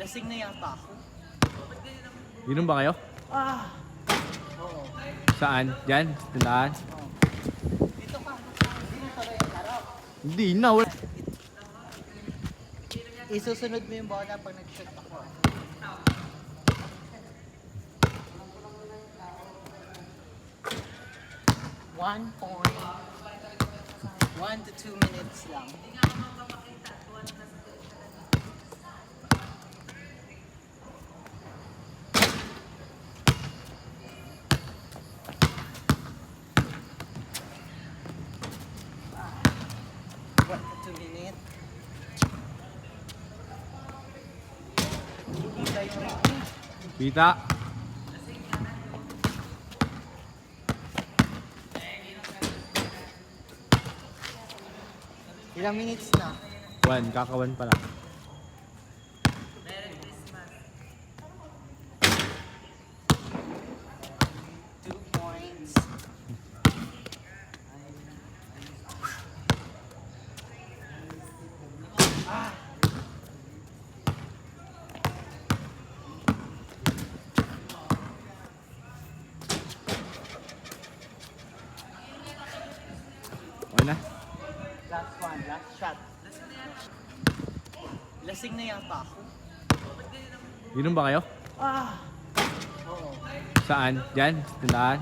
Lasing na yata ako. Inom ba kayo? Oo. Saan? Diyan? Tandaan? Dito ka. Hindi na tuloy ang laro. Hindi na. Wala. Isusunod mo yung bola pag nag-shoot ako. 1 to 2 minutes lang. One to 2 minutes. Kita yung ring. Kita. Ilang minutes na? 1. Kakawan pa lang. Two points. Okay na? Last one, last shot. Lasing na yata ako. Inom ba kayo? Oo. Saan? Diyan? Tandaan?